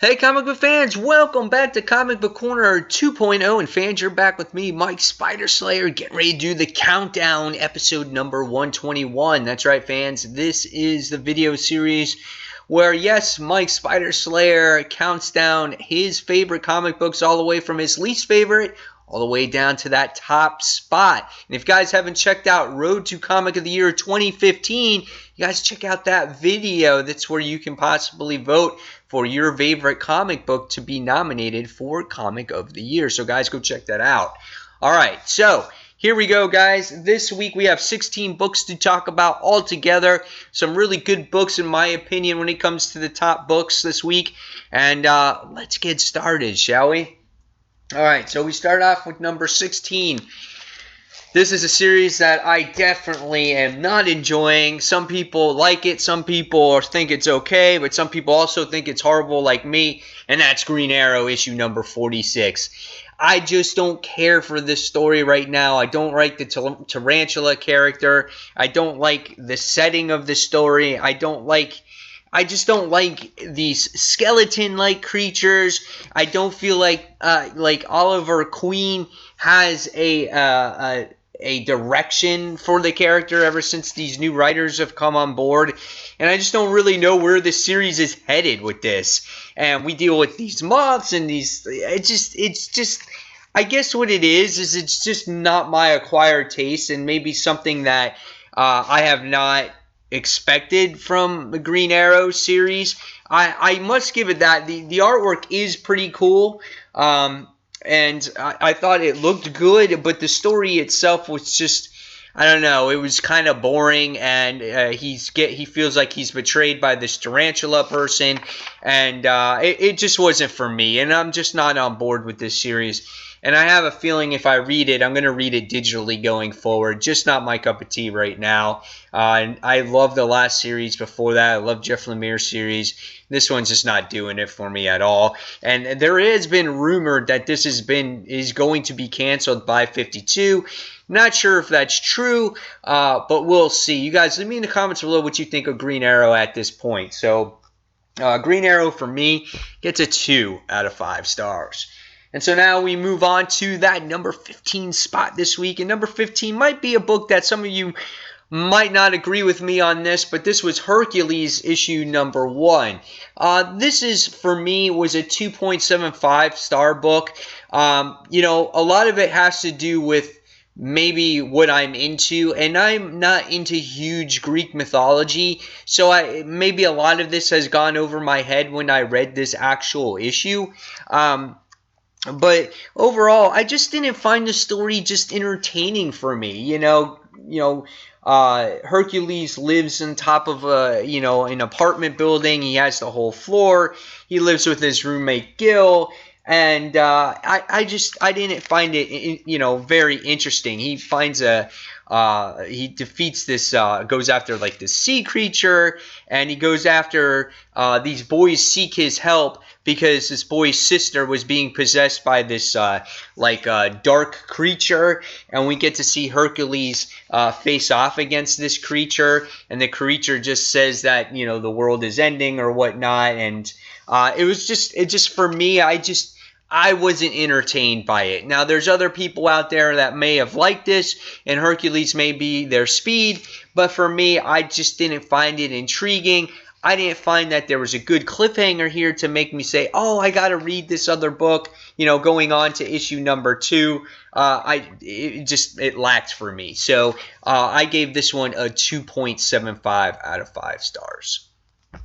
Hey comic book fans, welcome back to Comic Book Corner 2.0, and fans, you're back with me, Mike Spider Slayer, getting ready to do the countdown, episode number 121. That's right, fans, this is the video series where, yes, Mike Spider Slayer counts down his favorite comic books all the way from his least favorite all the way down to that top spot. And if you guys haven't checked out Road to Comic of the Year 2015, you guys check out that video. That's where you can possibly vote for your favorite comic book to be nominated for Comic of the Year. So guys, go check that out. All right, so here we go, guys. This week we have 16 books to talk about all together. Some really good books, in my opinion, when it comes to the top books this week. And let's get started, shall we? All right, so we start off with number 16. This is a series that I definitely am not enjoying. Some people like it, some people think it's okay, but some people also think it's horrible like me, and that's Green Arrow issue number 46. I just don't care for this story right now. I don't like the tarantula character. I don't like the setting of the story. I just don't like these skeleton-like creatures. I don't feel like Oliver Queen has a direction for the character ever since these new writers have come on board, and I just don't really know where the series is headed with this. And we deal with these moths and these. It's just. I guess what it is it's just not my acquired taste, and maybe something that I have not expected from the Green Arrow series. I must give it that. The artwork is pretty cool, and I thought it looked good, but the story itself was just, I don't know, it was kind of boring, and he feels like he's betrayed by this tarantula person, and it just wasn't for me, and I'm just not on board with this series. And I have a feeling if I read it, I'm going to read it digitally going forward. Just not my cup of tea right now. And I love the last series before that. I love Jeff Lemire's series. This one's just not doing it for me at all. And there has been rumored that this is going to be canceled by 52. Not sure if that's true, but we'll see. You guys, let me in the comments below what you think of Green Arrow at this point. So Green Arrow for me gets a 2 out of 5 stars. And so now we move on to that number 15 spot this week. And number 15 might be a book that some of you might not agree with me on this, but this was Hercules issue number 1. This is, for me, was a 2.75 star book. You know, a lot of it has to do with maybe what I'm into, and I'm not into huge Greek mythology, so maybe a lot of this has gone over my head when I read this actual issue. But overall, I just didn't find the story just entertaining for me. Hercules lives on top of an apartment building. He has the whole floor. He lives with his roommate Gil, and I didn't find it very interesting. He finds he defeats this, goes after like this sea creature, and he goes after these boys seek his help because this boy's sister was being possessed by this dark creature, and we get to see Hercules face off against this creature, and the creature just says that the world is ending or whatnot, and it just for me, I wasn't entertained by it. Now, there's other people out there that may have liked this, and Hercules may be their speed, but for me, I just didn't find it intriguing. I didn't find that there was a good cliffhanger here to make me say, oh, I got to read this other book, going on to issue number 2. It lacked for me. So I gave this one a 2.75 out of 5 stars. All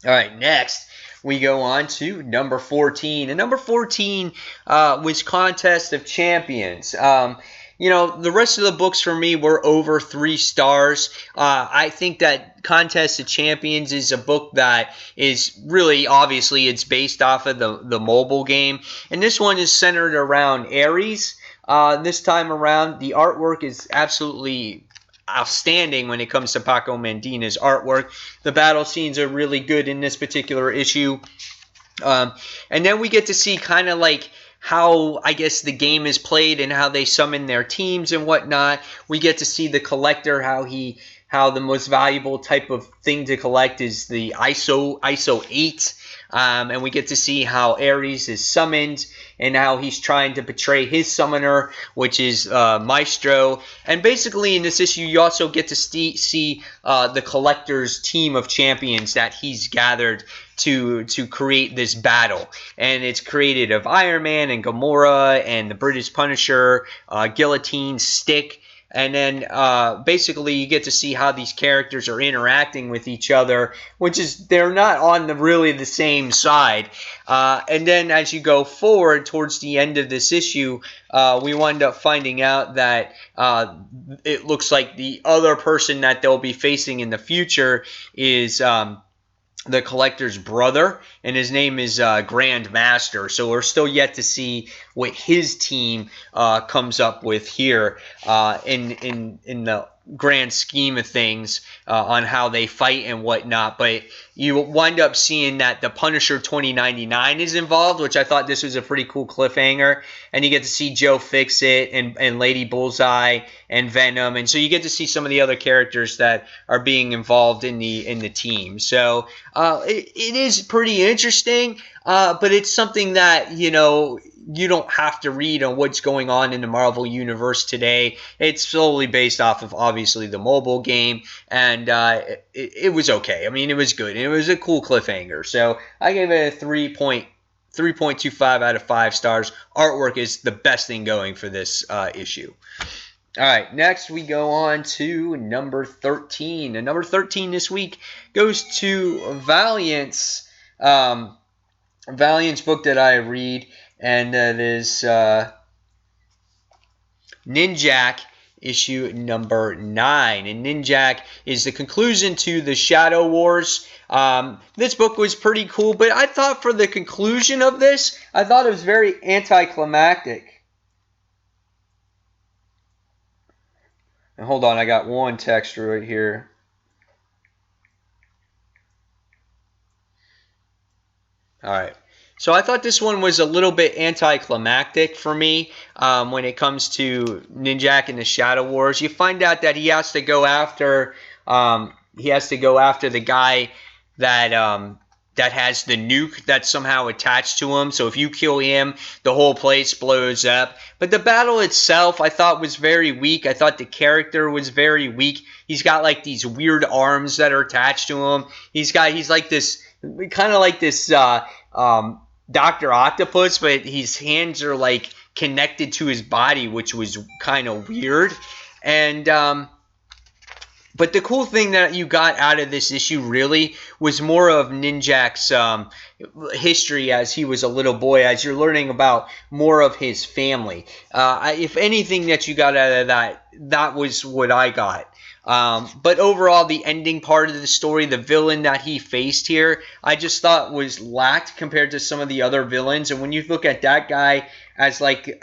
right, next we go on to number 14. And number 14 was Contest of Champions. The rest of the books for me were over 3 stars. I think that Contest of Champions is a book that is really, obviously, it's based off of the mobile game. And this one is centered around Ares. This time around, the artwork is absolutely outstanding when it comes to Paco Medina's artwork. The battle scenes are really good in this particular issue. And then we get to see kind of like how, I guess, the game is played and how they summon their teams and whatnot. We get to see the collector, how the most valuable type of thing to collect is the ISO 8. and we get to see how Ares is summoned and how he's trying to betray his summoner, which is Maestro. And basically in this issue, you also get to see the Collector's team of champions that he's gathered to create this battle. And it's created of Iron Man and Gamora and the British Punisher, Guillotine, Stick. And then basically you get to see how these characters are interacting with each other, which is they're not on really the same side. And then as you go forward towards the end of this issue, we wind up finding out that it looks like the other person that they'll be facing in the future is the Collector's brother, and his name is Grand Master. So we're still yet to see what his team comes up with here in the grand scheme of things on how they fight and whatnot. But you wind up seeing that the Punisher 2099 is involved, which I thought this was a pretty cool cliffhanger. And you get to see Joe Fixit and Lady Bullseye and Venom, and so you get to see some of the other characters that are being involved in the team. So it is pretty interesting, but it's something that you don't have to read on what's going on in the Marvel Universe today. It's solely based off of, obviously, the mobile game, and it was okay. I mean, it was good, and it was a cool cliffhanger. So I gave it a 3.25 out of 5 stars. Artwork is the best thing going for this issue. All right, next we go on to number 13. And number 13 this week goes to Valiant's book that I read, and that is Ninjak issue number 9. And Ninjak is the conclusion to the Shadow Wars. This book was pretty cool, but I thought for the conclusion of this, I thought it was very anticlimactic. And hold on, I got one text right here. All right. So I thought this one was a little bit anticlimactic for me when it comes to Ninjak and the Shadow Wars. You find out that he has to go after the guy that has the nuke that's somehow attached to him. So if you kill him, the whole place blows up. But the battle itself, I thought, was very weak. I thought the character was very weak. He's got like these weird arms that are attached to him. He's like this, kind of like this Dr. Octopus, but his hands are like connected to his body, which was kind of weird. And but the cool thing that you got out of this issue really was more of Ninjak's history as he was a little boy, as you're learning about more of his family. If anything that you got out of that was what I got. But overall, the ending part of the story, the villain that he faced here, I just thought was lacked compared to some of the other villains. And when you look at that guy as like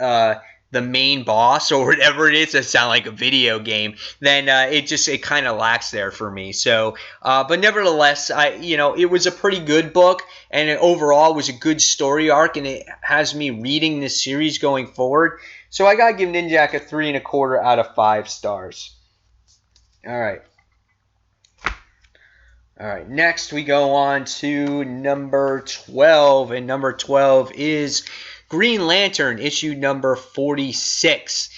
the main boss or whatever it is, that sound like a video game, then it kind of lacks there for me. So, but nevertheless, it was a pretty good book, and it overall was a good story arc, and it has me reading this series going forward. So I gotta give Ninjak a 3.25 out of 5 stars. All right. Next we go on to number 12, and number 12 is Green Lantern, issue number 46.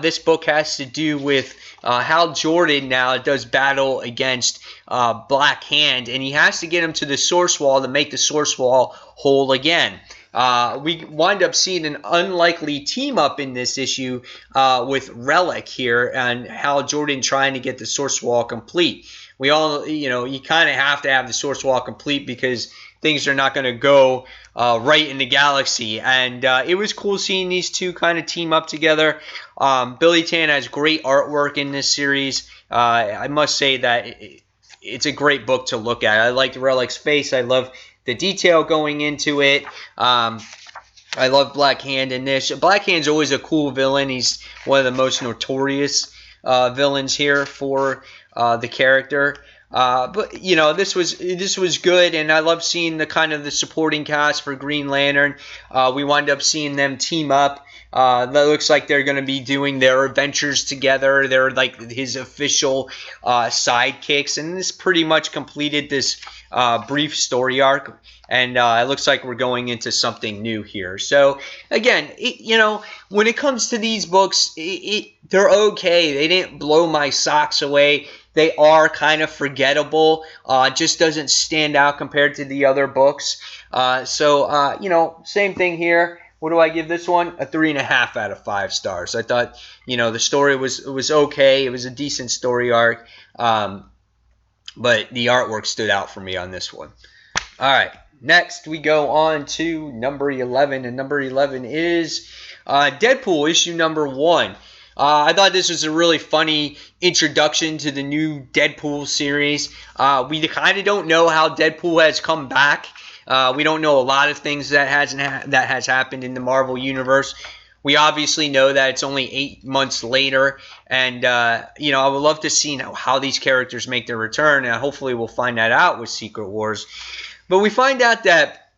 This book has to do with Hal Jordan now does battle against Black Hand, and he has to get him to the Source Wall to make the Source Wall whole again. We wind up seeing an unlikely team up in this issue with Relic here, and Hal Jordan trying to get the Source Wall complete. We all, you kind of have to have the Source Wall complete because things are not going to go right in the galaxy. And it was cool seeing these two kind of team up together. Billy Tan has great artwork in this series. I must say that it's a great book to look at. I liked Relic's face. I love the detail going into it. I love Black Hand in this. Black Hand's always a cool villain. He's one of the most notorious villains here for the character. But you know, this was good, and I love seeing the kind of the supporting cast for Green Lantern. We wind up seeing them team up. That looks like they're going to be doing their adventures together. They're like his official sidekicks, and this pretty much completed this brief story arc. And it looks like we're going into something new here. So again, you know, when it comes to these books, they're okay. They didn't blow my socks away. They are kind of forgettable. Just doesn't stand out compared to the other books. So you know, same thing here. What do I give this one? A 3.5 out of 5 stars. I thought, you know, the story was okay. It was a decent story arc, but the artwork stood out for me on this one. All right, next we go on to number 11, and number 11 is Deadpool issue number 1. I thought this was a really funny introduction to the new Deadpool series. We kind of don't know how Deadpool has come back. We don't know a lot of things that has happened in the Marvel Universe. We obviously know that it's only 8 months later, and you know, I would love to see how these characters make their return, and hopefully we'll find that out with Secret Wars. But we find out that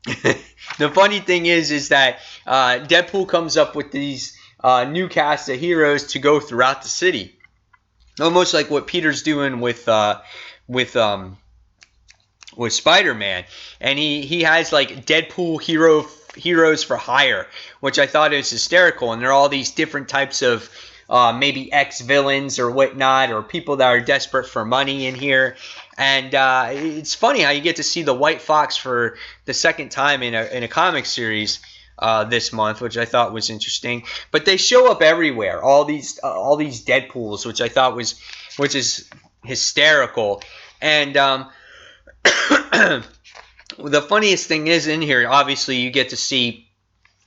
the funny thing is that Deadpool comes up with these new cast of heroes to go throughout the city, almost like what Peter's doing with Spider-Man, and he has like Deadpool heroes for hire, which I thought is hysterical. And there are all these different types of maybe ex-villains or whatnot, or people that are desperate for money in here. And it's funny how you get to see the White Fox for the second time in a comic series this month, which I thought was interesting. But they show up everywhere, all these Deadpools, which is hysterical. And the funniest thing is in here, obviously you get to see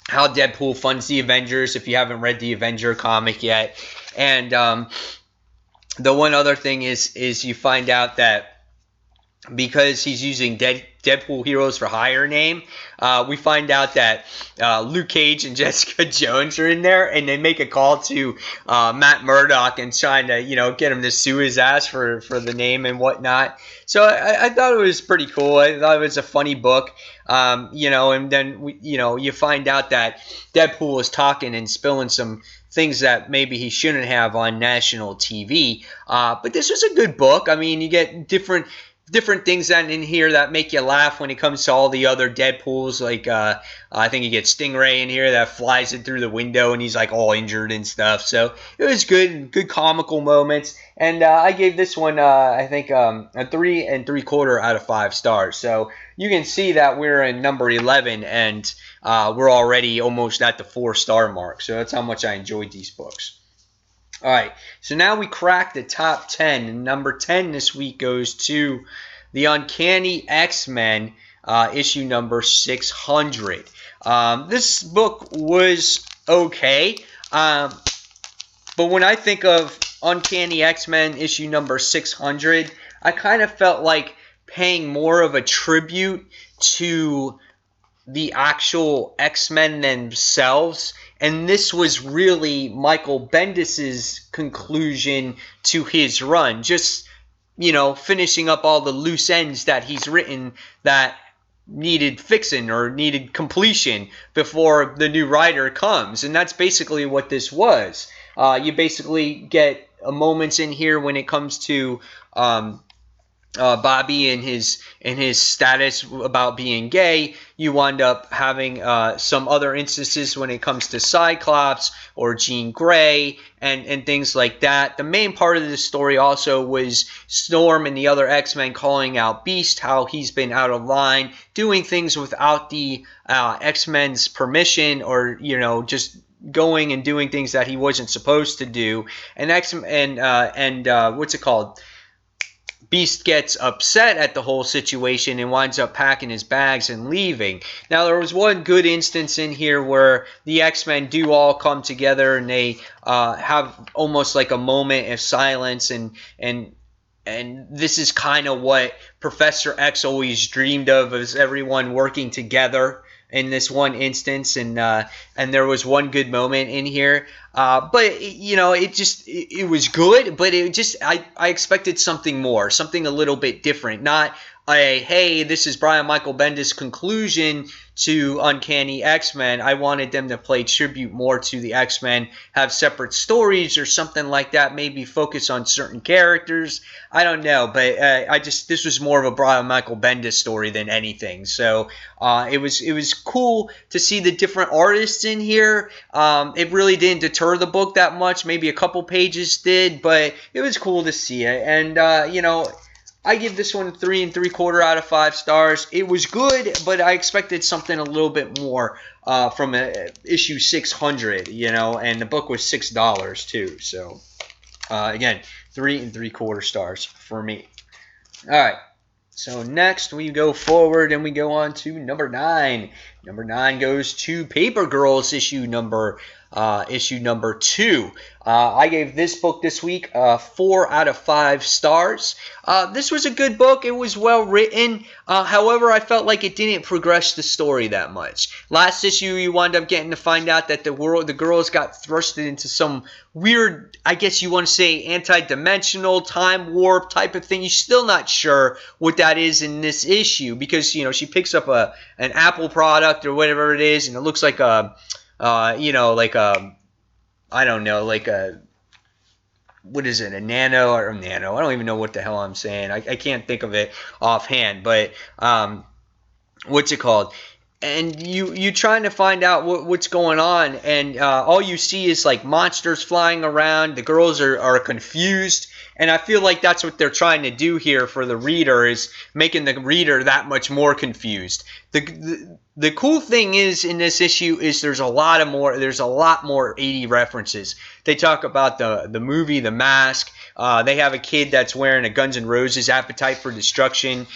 how Deadpool funds the Avengers if you haven't read the Avenger comic yet. And the one other thing is you find out that because he's using Deadpool Heroes for Hire name, we find out that Luke Cage and Jessica Jones are in there, and they make a call to Matt Murdock and trying to, you know, get him to sue his ass for the name and whatnot. So I thought it was pretty cool. I thought it was a funny book, you know. And then you find out that Deadpool is talking and spilling some things that maybe he shouldn't have on national TV. But this was a good book. I mean, you get different things that in here that make you laugh when it comes to all the other Deadpools. Like I think you get Stingray in here that flies it through the window and he's like all injured and stuff. So it was good comical moments. And I gave this one I think a 3 3/4 out of 5 stars. So you can see that we're in number 11, and we're already almost at the 4-star mark. So that's how much I enjoyed these books. All right, so now we cracked the top 10. And number 10 this week goes to the Uncanny X-Men, issue number 600. This book was okay, but when I think of Uncanny X-Men issue number 600, I kind of felt like paying more of a tribute to the actual X-Men themselves. And this was really Michael Bendis's conclusion to his run. Just, you know, finishing up all the loose ends that he's written that needed fixing or needed completion before the new writer comes. And that's basically what this was. You basically get moments in here when it comes to Bobby and his status about being gay. You wind up having some other instances when it comes to Cyclops or Jean Grey and things like that. The main part of the story also was Storm and the other X-Men calling out Beast, how he's been out of line, doing things without the X-Men's permission, or, you know, just going and doing things that he wasn't supposed to do. And what's it called? Beast gets upset at the whole situation and winds up packing his bags and leaving. Now, there was one good instance in here where the X-Men do all come together and they have almost like a moment of silence, and this is kind of what Professor X always dreamed of, is everyone working together in this one instance, and there was one good moment in here. But you know, it was good, but it just I expected something more, something a little bit different, not hey, this is Brian Michael Bendis' conclusion to Uncanny X-Men. I wanted them to play tribute more to the X-Men, have separate stories or something like that, maybe focus on certain characters. I don't know, but this was more of a Brian Michael Bendis story than anything. So it was cool to see the different artists in here. It really didn't deter the book that much. Maybe a couple pages did, but it was cool to see it. And you know, I give this one 3 3/4 out of 5 stars. It was good, but I expected something a little bit more from issue 600, you know, and the book was $6 too. So, again, 3 3/4 stars for me. All right. So next we go forward and we go on to number 9. Number 9 goes to Paper Girls issue number 2. I gave this book this week 4 out of 5 stars. This was a good book. It was well written. However, I felt like it didn't progress the story that much. Last issue, you wound up getting to find out that the girls got thrusted into some weird, I guess you want to say, anti-dimensional time warp type of thing. You're still not sure what that is in this issue because, you know, she picks up an Apple product or whatever it is, and it looks like you know, like I don't know, like what is it, a nano or nano? I don't even know what the hell I'm saying. I can't think of it offhand, but what's it called? And you trying to find out what's going on, and all you see is like monsters flying around. The girls are confused, and I feel like that's what they're trying to do here for the reader, is making the reader that much more confused. The cool thing is in this issue is there's a lot more 80 references. They talk about the movie The Mask. They have a kid that's wearing a Guns N' Roses Appetite for Destruction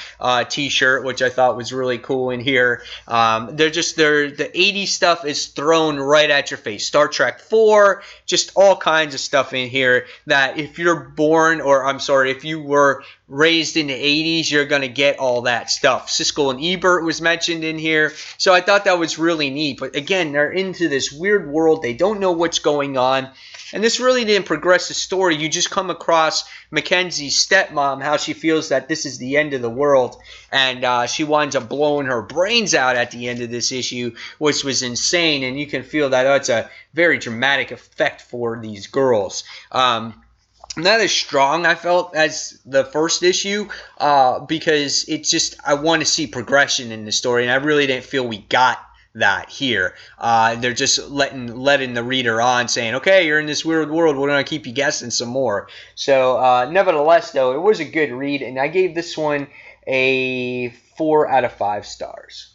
t-shirt, which I thought was really cool in here. The 80s stuff is thrown right at your face. Star Trek 4, just all kinds of stuff in here that if you were raised in the 80s, you're going to get all that stuff. Siskel and Ebert was mentioned in here. So I thought that was really neat. But again, they're into this weird world. They don't know what's going on. And this really didn't progress the story. You just come across Mackenzie's stepmom, how she feels that this is the end of the world. And she winds up blowing her brains out at the end of this issue, which was insane. And you can feel that that's a very dramatic effect for these girls. Not as strong, I felt, as the first issue because it's just, I want to see progression in the story. And I really didn't feel we got that here. They're just letting the reader on, saying, okay, you're in this weird world, we're going to keep you guessing some more. So nevertheless, though, it was a good read, and I gave this one a 4 out of 5 stars.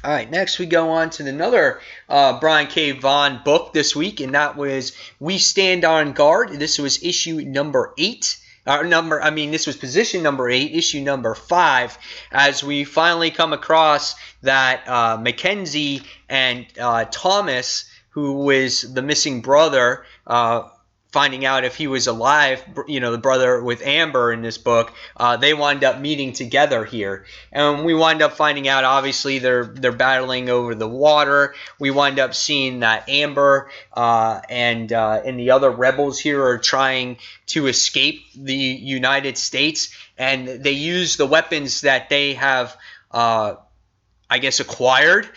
All right, next we go on to another Brian K. Vaughan book this week, and that was We Stand on Guard. This was issue number 8. This was position number 8, issue number 5, as we finally come across that Mackenzie and Thomas, who was the missing brother, finding out if he was alive, you know, the brother with Amber in this book, they wind up meeting together here. And we wind up finding out, obviously, they're battling over the water. We wind up seeing that Amber and the other rebels here are trying to escape the United States. And they use the weapons that they have I guess, acquired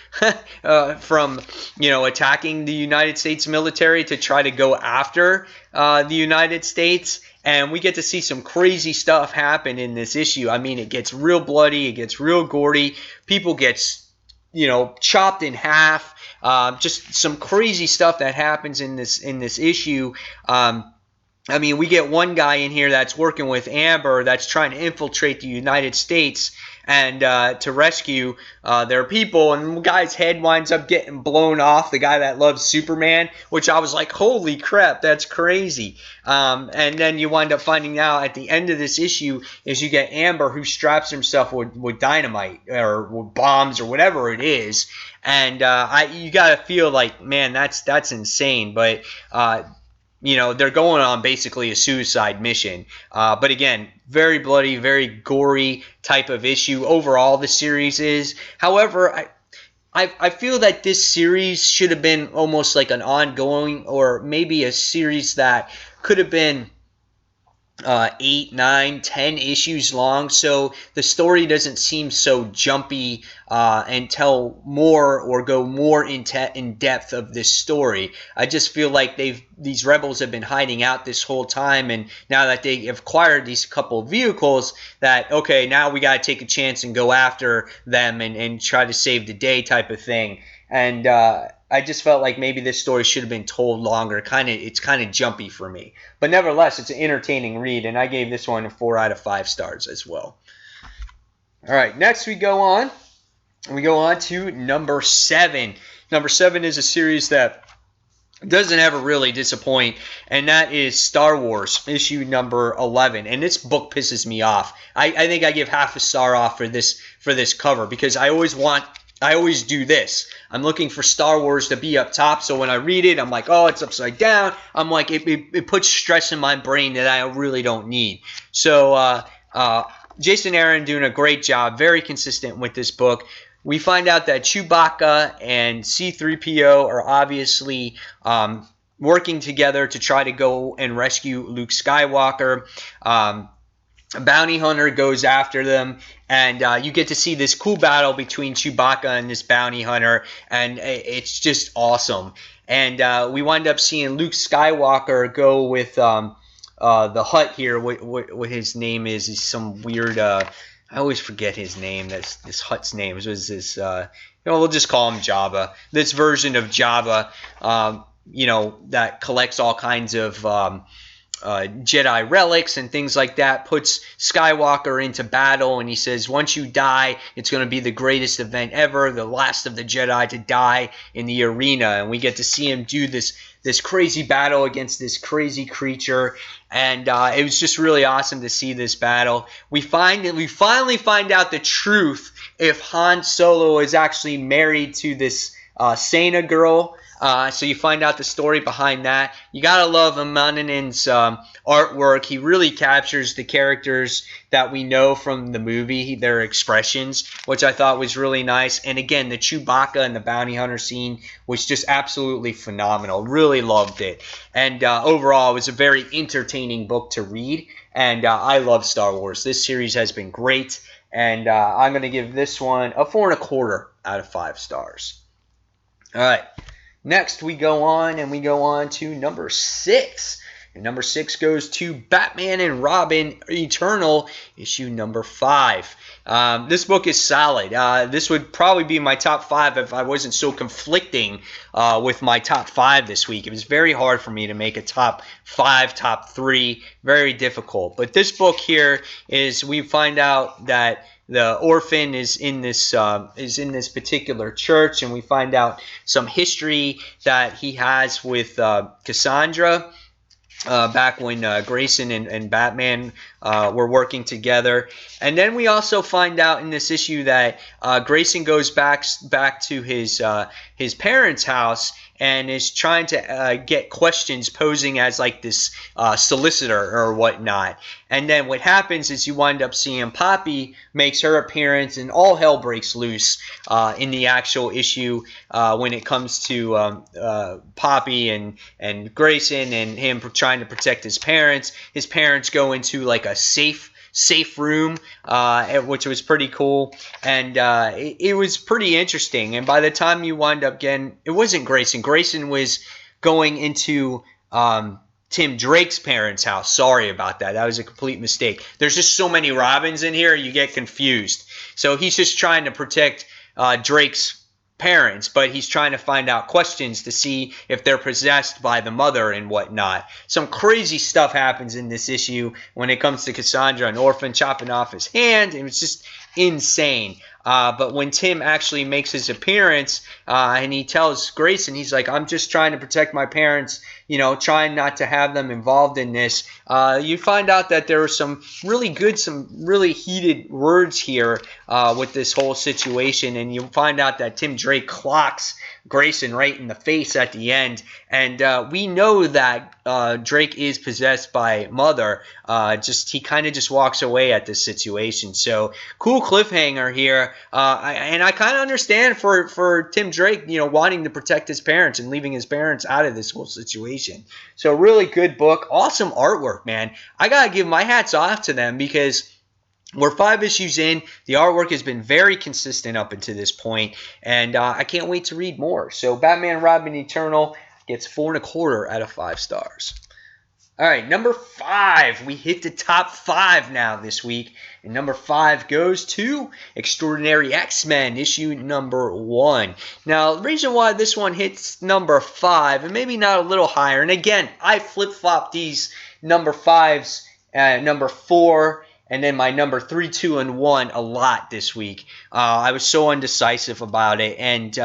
from, you know, attacking the United States military to try to go after the United States. And we get to see some crazy stuff happen in this issue. I mean, it gets real bloody. It gets real gory. People get, you know, chopped in half. Just some crazy stuff that happens in this issue. I mean, we get one guy in here that's working with Amber that's trying to infiltrate the United States and to rescue their people, and the guy's head winds up getting blown off, the guy that loves Superman, which I was like, holy crap, that's crazy. And then you wind up finding out at the end of this issue is you get Amber, who straps himself with dynamite or with bombs or whatever it is, and you gotta feel like, man, that's insane. But you know, they're going on basically a suicide mission. But again, very bloody, very gory type of issue overall the series is. However, I feel that this series should have been almost like an ongoing, or maybe a series that could have been 8, 9, 10 issues long, so the story doesn't seem so jumpy, and tell more or go more in depth of this story. I just feel like these rebels have been hiding out this whole time, and now that they have acquired these couple of vehicles, that okay, now we got to take a chance and go after them and try to save the day type of thing. And I just felt like maybe this story should have been told longer. It's kind of jumpy for me, but nevertheless, it's an entertaining read, and I gave this one a 4 out of 5 stars as well. All right, next we go on to NumberSeven. NumberSeven is a series that doesn't ever really disappoint, and that is Star Wars issue number 11. And this book pisses me off. I think I give half a star off for this cover, because I always do this. I'm looking for Star Wars to be up top, so when I read it, I'm like, oh, it's upside down. I'm like, it puts stress in my brain that I really don't need. So Jason Aaron doing a great job, very consistent with this book. We find out that Chewbacca and C-3PO are obviously working together to try to go and rescue Luke Skywalker. A bounty hunter goes after them, and you get to see this cool battle between Chewbacca and this bounty hunter, and it's just awesome. And we wind up seeing Luke Skywalker go with the Hutt here. What his name is? He's some weird. I always forget his name. That's this Hutt's name. It was this. We'll just call him Jabba. This version of Jabba, that collects all kinds of Jedi relics and things like that, puts Skywalker into battle, and he says, once you die, it's going to be the greatest event ever, the last of the Jedi to die in the arena. And we get to see him do this crazy battle against this crazy creature, and it was just really awesome to see this battle. We finally find out the truth if Han Solo is actually married to this Sena girl. So you find out the story behind that. You gotta love Amanan's artwork. He really captures the characters that we know from the movie, their expressions, which I thought was really nice. And again, the Chewbacca and the bounty hunter scene was just absolutely phenomenal. Really loved it. And overall, it was a very entertaining book to read. And I love Star Wars. This series has been great. And I'm going to give this one a 4.25 out of 5 stars. All right. Next, we go on to NumberSix. And NumberSix goes to Batman and Robin Eternal, issue number 5. This book is solid. This would probably be my top 5 if I wasn't so conflicting with my top 5 this week. It was very hard for me to make a top 5, top 3. Very difficult. But this book here is, we find out that the orphan is in this particular church, and we find out some history that he has with Cassandra back when Grayson and Batman were working together. And then we also find out in this issue that Grayson goes back to his parents' house and is trying to get questions, posing as like this solicitor or whatnot. And then what happens is you wind up seeing Poppy makes her appearance, and all hell breaks loose in the actual issue when it comes to Poppy and Grayson and him trying to protect his parents. His parents go into like a safe room, which was pretty cool, and it was pretty interesting. And by the time you wind up getting, it wasn't Grayson. Grayson was going into Tim Drake's parents' house. Sorry about that. That was a complete mistake. There's just so many Robins in here, you get confused. So he's just trying to protect Drake's parents, but he's trying to find out questions to see if they're possessed by the mother and whatnot. Some crazy stuff happens in this issue when it comes to Cassandra, an orphan chopping off his hand. It was just insane. But when Tim actually makes his appearance and he tells Grayson, he's like, I'm just trying to protect my parents, trying not to have them involved in this. You find out that there were some really heated words here with this whole situation. And you find out that Tim Drake clocks Grayson right in the face at the end. And we know that Drake is possessed by Mother. He kind of just walks away at this situation. So cool cliffhanger here. And I kind of understand for Tim Drake, you know, wanting to protect his parents and leaving his parents out of this whole situation. So really good book. Awesome artwork, man. I got to give my hats off to them because we're 5 issues in. The artwork has been very consistent up until this point, and I can't wait to read more. So Batman Robin Eternal gets 4.25 out of 5 stars. All right, number 5. We hit the top 5 now this week. And number 5 goes to Extraordinary X-Men, issue number 1. Now, the reason why this one hits number 5, and maybe not a little higher, and again, I flip-flop these number 5s, number 4, and then my number 3, 2, and 1 a lot this week. I was so undecisive about it, and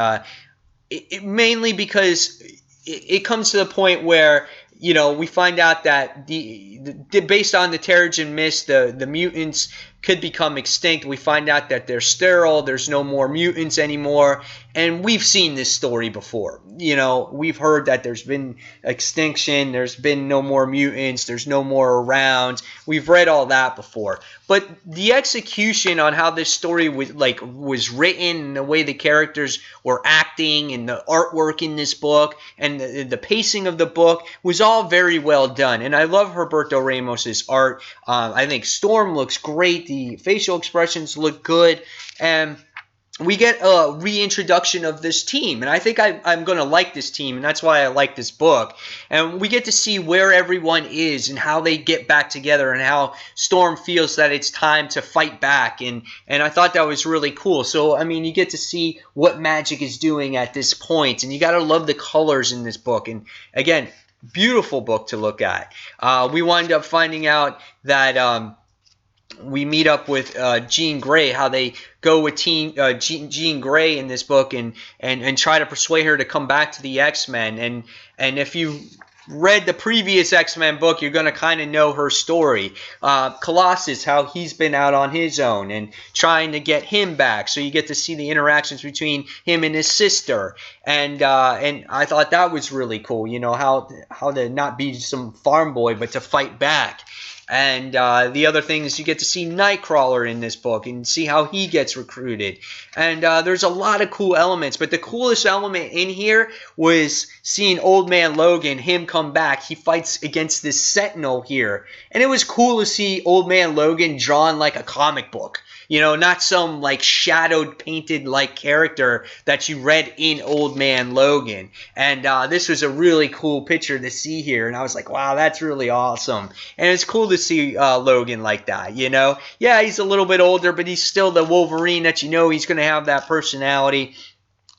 it mainly because it comes to the point where, you know, we find out that based on the Terrigen Mist, the mutants could become extinct. We find out that they're sterile. There's no more mutants anymore. And we've seen this story before. You know, we've heard that there's been extinction. There's been no more mutants. There's no more around. We've read all that before. But the execution on how this story was written and the way the characters were acting and the artwork in this book and the pacing of the book was all very well done. And I love Humberto Ramos's art. I think Storm looks great. The facial expressions look good. And we get a reintroduction of this team, and I think I'm going to like this team, and that's why I like this book. And we get to see where everyone is and how they get back together and how Storm feels that it's time to fight back, and I thought that was really cool. So, I mean, you get to see what Magic is doing at this point, and you got to love the colors in this book. And, again, beautiful book to look at. We wind up finding out that we meet up with Jean Grey, how they go with Jean Grey in this book and try to persuade her to come back to the X-Men. And if you read the previous X-Men book, you're going to kind of know her story. Colossus, how he's been out on his own and trying to get him back. So you get to see the interactions between him and his sister. And I thought that was really cool, you know, how to not be some farm boy, but to fight back. And the other thing is you get to see Nightcrawler in this book and see how he gets recruited. And there's a lot of cool elements. But the coolest element in here was seeing Old Man Logan, him come back. He fights against this Sentinel here. And it was cool to see Old Man Logan drawn like a comic book. You know, not some like shadowed, painted like character that you read in Old Man Logan. And this was a really cool picture to see here. And I was like, wow, that's really awesome. And it's cool to see Logan like that, you know. Yeah, he's a little bit older, but he's still the Wolverine that you know he's going to have that personality.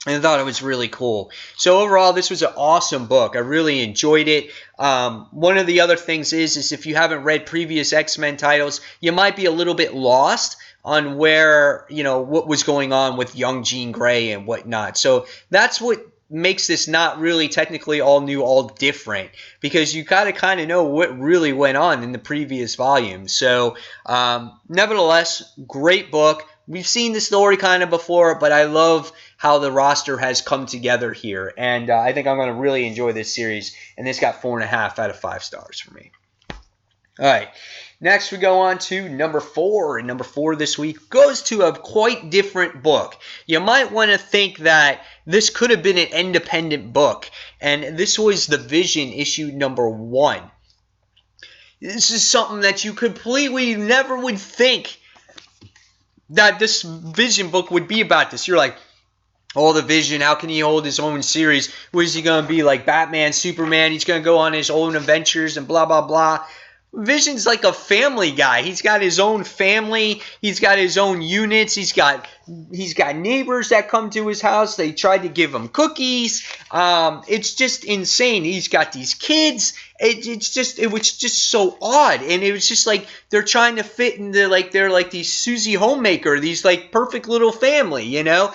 And I thought it was really cool. So overall, this was an awesome book. I really enjoyed it. One of the other things is if you haven't read previous X-Men titles, you might be a little bit lost on where, you know, what was going on with young Jean Grey and whatnot. So that's what makes this not really technically all new, all different, because you got to kind of know what really went on in the previous volume. So nevertheless, great book. We've seen the story kind of before, but I love how the roster has come together here. And I think I'm going to really enjoy this series. And this got 4.5 out of 5 stars for me. All right. Next, we go on to number 4. And number 4 this week goes to a quite different book. You might want to think that this could have been an independent book. And this was The Vision, issue number 1. This is something that you completely never would think that this Vision book would be about this. You're like, oh, the Vision, how can he hold his own series? What is he going to be, like Batman, Superman? He's going to go on his own adventures and blah, blah, blah. Vision's like a family guy. He's got his own family. He's got his own units. He's got neighbors that come to his house. They tried to give him cookies. It's just insane. He's got these kids. It was just so odd, and it was just like they're trying to fit into they're like these Susie Homemaker, these like perfect little family, you know.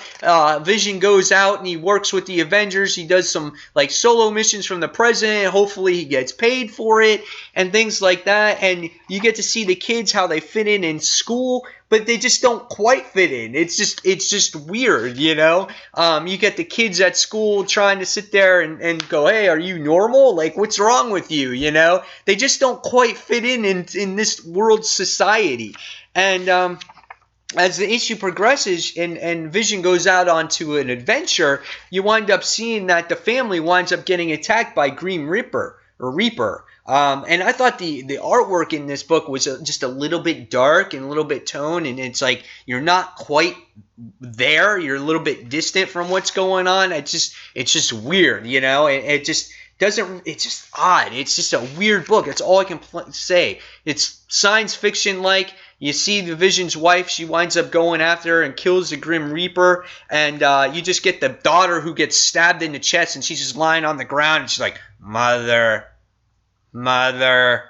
Vision goes out and he works with the Avengers. He does some like solo missions from the president. Hopefully he gets paid for it and things like that. And you get to see the kids how they fit in school, but they just don't quite fit in. It's just weird, you know. You get the kids at school trying to sit there and go, hey, are you normal? Like, what's wrong with you, you know? They just don't quite fit in this world society. And as the issue progresses and Vision goes out onto an adventure, you wind up seeing that the family winds up getting attacked by Green Reaper or Reaper. And I thought the artwork in this book was just a little bit dark and a little bit toned, and it's like you're not quite there. You're a little bit distant from what's going on. It's just weird, you know. It just doesn't. It's just odd. It's just a weird book. That's all I can say. It's science fiction like. You see the Vision's wife, she winds up going after her and kills the Grim Reaper, and you just get the daughter who gets stabbed in the chest, and she's just lying on the ground, and she's like, mother, mother,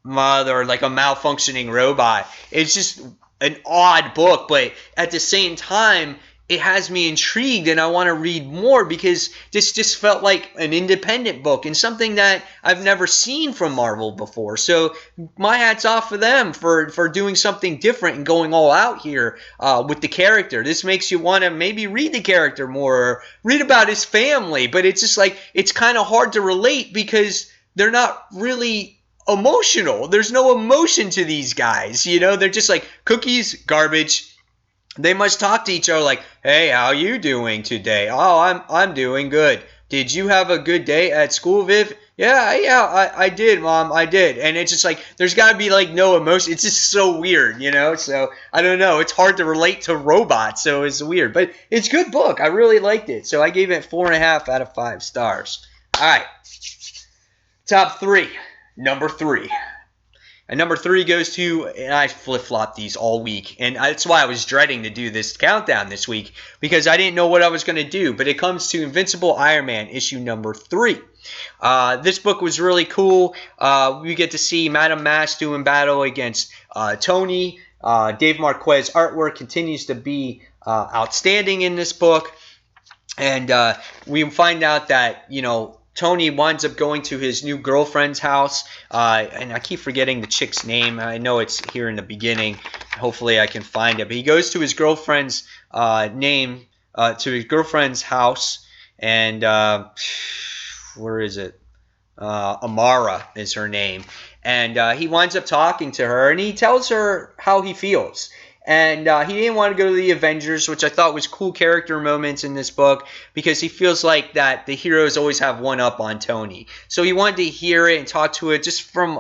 mother, like a malfunctioning robot. It's just an odd book, but at the same time, it has me intrigued and I want to read more because this just felt like an independent book and something that I've never seen from Marvel before. So my hat's off for them for doing something different and going all out here with the character. This makes you want to maybe read the character more or read about his family, but it's just like it's kind of hard to relate because they're not really emotional. There's no emotion to these guys, you know? They're just like cookies, garbage. They must talk to each other like, hey, how you doing today? Oh, I'm doing good. Did you have a good day at school, Viv? Yeah, I did, Mom, I did. And it's just like, there's got to be like no emotion. It's just so weird, you know? So, I don't know. It's hard to relate to robots, so it's weird. But it's a good book. I really liked it. So, I gave it 4.5 out of 5 stars. All right. Top 3. Number 3. And number 3 goes to, and I flip-flopped these all week, and that's why I was dreading to do this countdown this week, because I didn't know what I was going to do, but it comes to Invincible Iron Man, issue number 3. This book was really cool. We get to see Madame Mask doing battle against Tony. Dave Marquez' artwork continues to be outstanding in this book, and we find out that, you know, Tony winds up going to his new girlfriend's house, and I keep forgetting the chick's name. I know it's here in the beginning. Hopefully I can find it. But he goes to his girlfriend's to his girlfriend's house, and where is it? Amara is her name. And he winds up talking to her, and he tells her how he feels. And he didn't want to go to the Avengers, which I thought was cool character moments in this book because he feels like that the heroes always have one up on Tony. So he wanted to hear it and talk to it just from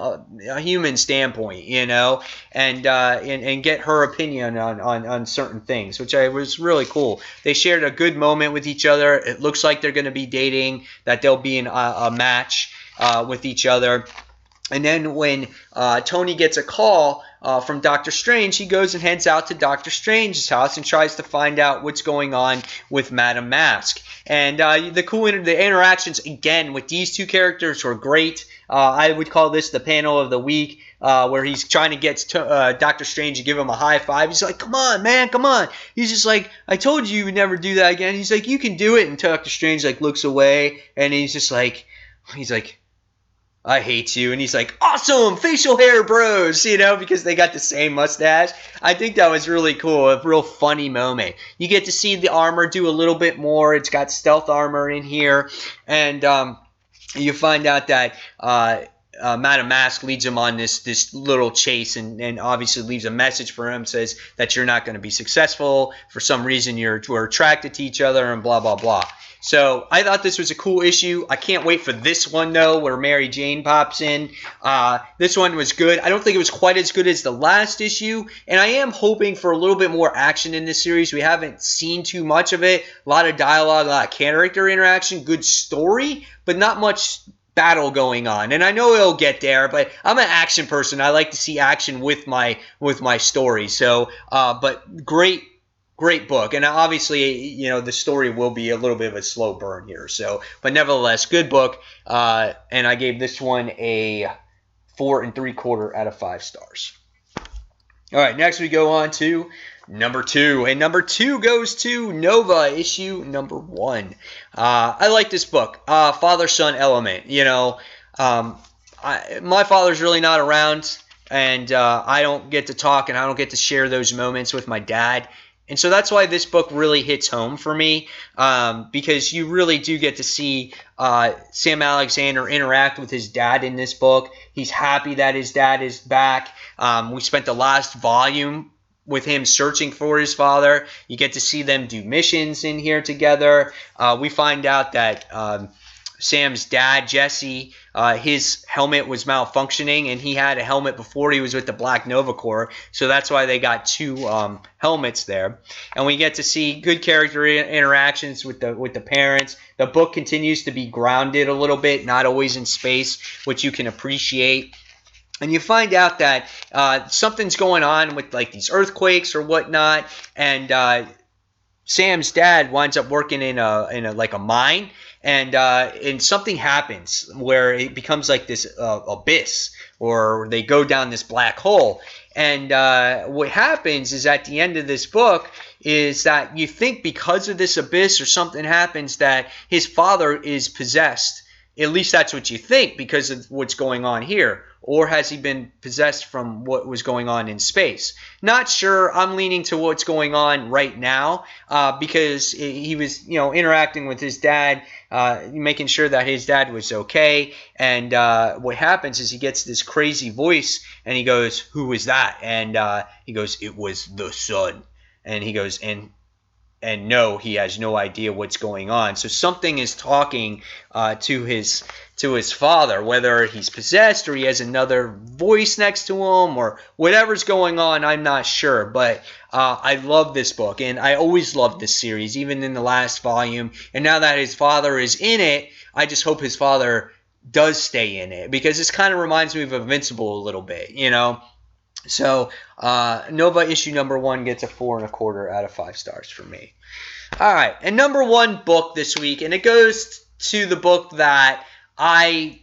a human standpoint, you know, and get her opinion on certain things, which was really cool. They shared a good moment with each other. It looks like they're going to be dating, that they'll be in a match with each other. And then when Tony gets a call from Doctor Strange, he goes and heads out to Doctor Strange's house and tries to find out what's going on with Madame Mask. And the interactions, again, with these two characters were great. I would call this the panel of the week, where he's trying to get Doctor Strange to give him a high five. He's like, come on, man, come on. He's just like, I told you would never do that again. He's like, you can do it. And Doctor Strange like looks away, and he's like, I hate you. And he's like, awesome, facial hair bros, you know, because they got the same mustache. I think that was really cool, a real funny moment. You get to see the armor do a little bit more. It's got stealth armor in here. And you find out that Madame Mask leads him on this little chase and obviously leaves a message for him, says that you're not going to be successful. For some reason, we're attracted to each other and blah, blah, blah. So I thought this was a cool issue. I can't wait for this one, though, where Mary Jane pops in. This one was good. I don't think it was quite as good as the last issue, and I am hoping for a little bit more action in this series. We haven't seen too much of it. A lot of dialogue, a lot of character interaction, good story, but not much battle going on. And I know it'll get there, but I'm an action person. I like to see action with my story. So, but great book. And obviously, you know, the story will be a little bit of a slow burn here. So, but nevertheless, good book. And I gave this one a 4 3/4 out of 5 stars. All right, next we go on to number 2. And number 2 goes to Nova, issue number 1. I like this book. Father-son element. You know, my father's really not around, and I don't get to talk and I don't get to share those moments with my dad. And so that's why this book really hits home for me, because you really do get to see Sam Alexander interact with his dad in this book. He's happy that his dad is back. We spent the last volume with him searching for his father. You get to see them do missions in here together. We find out that Sam's dad, Jesse, his helmet was malfunctioning, and he had a helmet before he was with the Black Nova Corps, so that's why they got two helmets there. And we get to see good character interactions with the parents. The book continues to be grounded a little bit, not always in space, which you can appreciate. And you find out that something's going on with like these earthquakes or whatnot, and Sam's dad winds up working in a mine, and something happens where it becomes like this abyss, or they go down this black hole. And what happens is at the end of this book is that you think because of this abyss or something happens that his father is possessed. At least that's what you think because of what's going on here. Or has he been possessed from what was going on in space? Not sure. I'm leaning to what's going on right now because he was, interacting with his dad, making sure that his dad was okay. And what happens is he gets this crazy voice, and he goes, "Who was that?" And he goes, "It was the sun." And he goes, and no, he has no idea what's going on. So something is talking to his father, whether he's possessed or he has another voice next to him or whatever's going on, I'm not sure. But I love this book, and I always loved this series, even in the last volume. And now that his father is in it, I just hope his father does stay in it, because this kind of reminds me of Invincible a little bit, So Nova issue number 1 gets a 4.25 out of 5 stars for me. All right, and number 1 book this week, and it goes to the book that I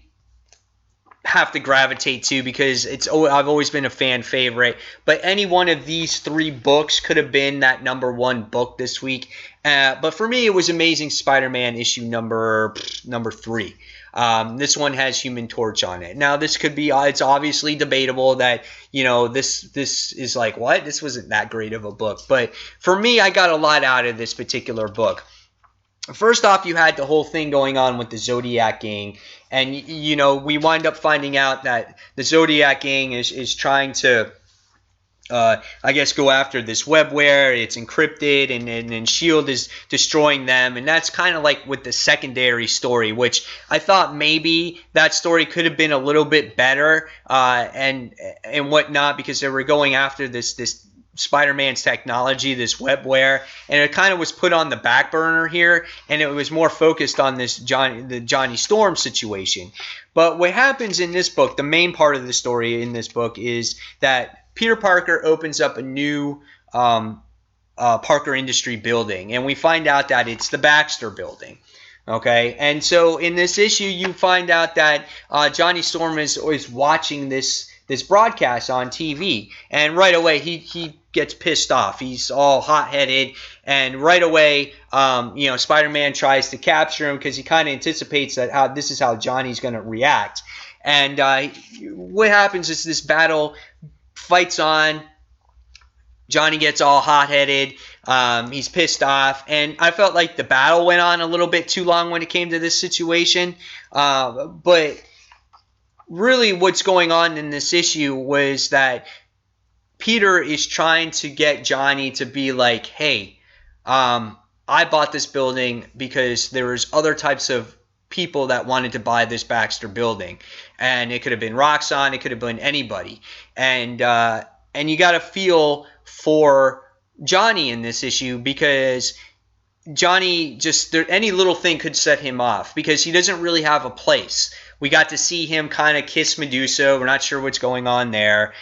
have to gravitate to because I've always been a fan favorite. But any one of these 3 books could have been that number 1 book this week. But for me, it was Amazing Spider-Man issue number 3. This one has Human Torch on it. Now, this could be, it's obviously debatable that, this is like, what? This wasn't that great of a book. But for me, I got a lot out of this particular book. First off, you had the whole thing going on with the Zodiac Gang. And, we wind up finding out that the Zodiac Gang is trying to, go after this webware. It's encrypted, and S.H.I.E.L.D. is destroying them. And that's kind of like with the secondary story, which I thought maybe that story could have been a little bit better and whatnot, because they were going after this Spider-Man's technology, this webware, and it kind of was put on the back burner here, and it was more focused on the Johnny Storm situation. But what happens in this book, the main part of the story in this book, is that Peter Parker opens up a new Parker Industry building, and we find out that it's the Baxter building. Okay, and so in this issue, you find out that Johnny Storm is watching this broadcast on TV, and right away he gets pissed off. He's all hot-headed, and right away, Spider-Man tries to capture him because he kind of anticipates that this is how Johnny's going to react. And what happens is this battle fights on. Johnny gets all hot-headed. He's pissed off, and I felt like the battle went on a little bit too long when it came to this situation. But really, what's going on in this issue was that Peter is trying to get Johnny to be like, hey, I bought this building because there was other types of people that wanted to buy this Baxter building. And it could have been Roxxon, it could have been anybody. And you got to feel for Johnny in this issue, because Johnny any little thing could set him off, because he doesn't really have a place. We got to see him kind of kiss Medusa. We're not sure what's going on there.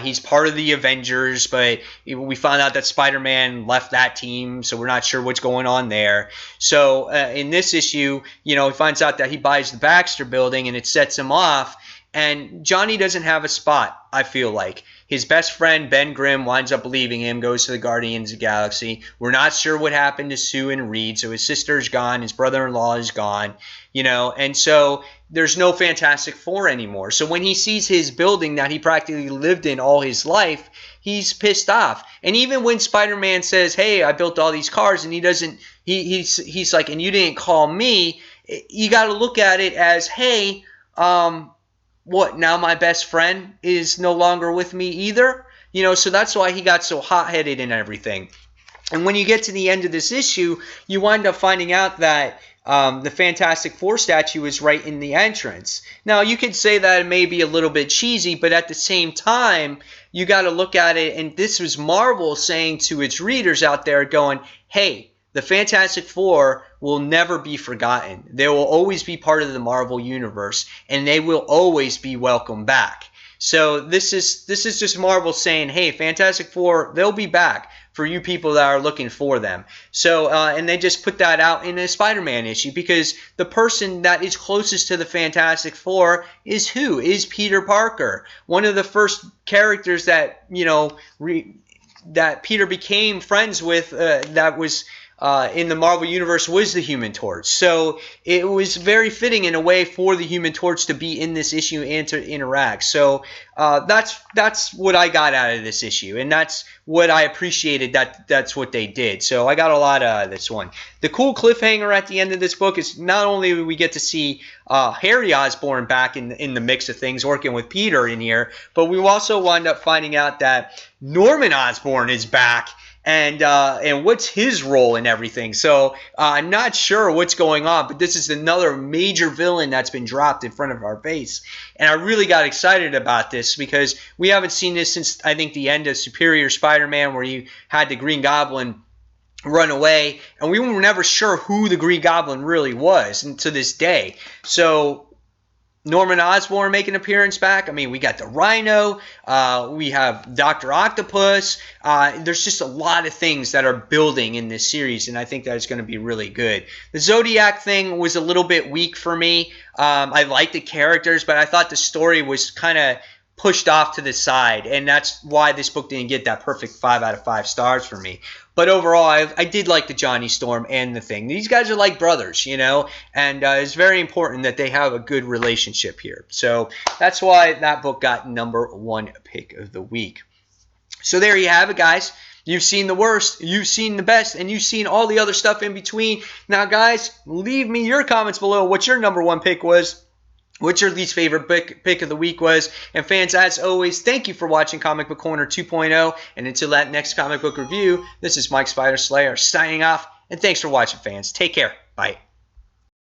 He's part of the Avengers, but we found out that Spider-Man left that team, so we're not sure what's going on there. So in this issue, he finds out that he buys the Baxter building, and it sets him off. And Johnny doesn't have a spot, I feel like. His best friend, Ben Grimm, winds up leaving him, goes to the Guardians of the Galaxy. We're not sure what happened to Sue and Reed, so his sister's gone, his brother-in-law is gone, and so there's no Fantastic Four anymore. So when he sees his building that he practically lived in all his life, he's pissed off. And even when Spider-Man says, hey, I built all these cars, and he's like, and you didn't call me, you got to look at it as, hey, what, now my best friend is no longer with me either? You know, so that's why he got so hot-headed and everything. And when you get to the end of this issue, you wind up finding out that the Fantastic Four statue is right in the entrance. Now, you could say that it may be a little bit cheesy, but at the same time, you got to look at it, and this was Marvel saying to its readers out there going, hey, the Fantastic Four will never be forgotten. They will always be part of the Marvel Universe, and they will always be welcome back. So this is just Marvel saying, hey, Fantastic Four, they'll be back for you people that are looking for them. So, and they just put that out in a Spider-Man issue because the person that is closest to the Fantastic Four is who? Is Peter Parker. One of the first characters that, you know, that Peter became friends with that was in the Marvel Universe was the Human Torch. So it was very fitting in a way for the Human Torch to be in this issue and to interact. So that's what I got out of this issue, and that's what I appreciated. That's what they did. So I got a lot out of this one. The cool cliffhanger at the end of this book is not only do we get to see Harry Osborn back in the mix of things, working with Peter in here, but we also wind up finding out that Norman Osborn is back. And what's his role in everything. So I'm not sure what's going on, but this is another major villain that's been dropped in front of our face. And I really got excited about this because we haven't seen this since, I think, the end of Superior Spider-Man, where you had the Green Goblin run away, and we were never sure who the Green Goblin really was, and to this day. So Norman Osborn making an appearance back. I mean, we got the Rhino. We have Dr. Octopus. There's just a lot of things that are building in this series, and I think that it's going to be really good. The Zodiac thing was a little bit weak for me. I liked the characters, but I thought the story was kind of pushed off to the side, and that's why this book didn't get that perfect 5 out of 5 stars for me. But overall, I did like the Johnny Storm and the Thing. These guys are like brothers, you know, and it's very important that they have a good relationship here. So that's why that book got #1 pick of the week. So there you have it, guys. You've seen the worst, you've seen the best, and you've seen all the other stuff in between. Now, guys, leave me your comments below what your #1 pick was. What your least favorite pick of the week was. And fans, as always, thank you for watching Comic Book Corner 2.0. And until that next comic book review, this is Mike Spider Slayer signing off. And thanks for watching, fans. Take care. Bye.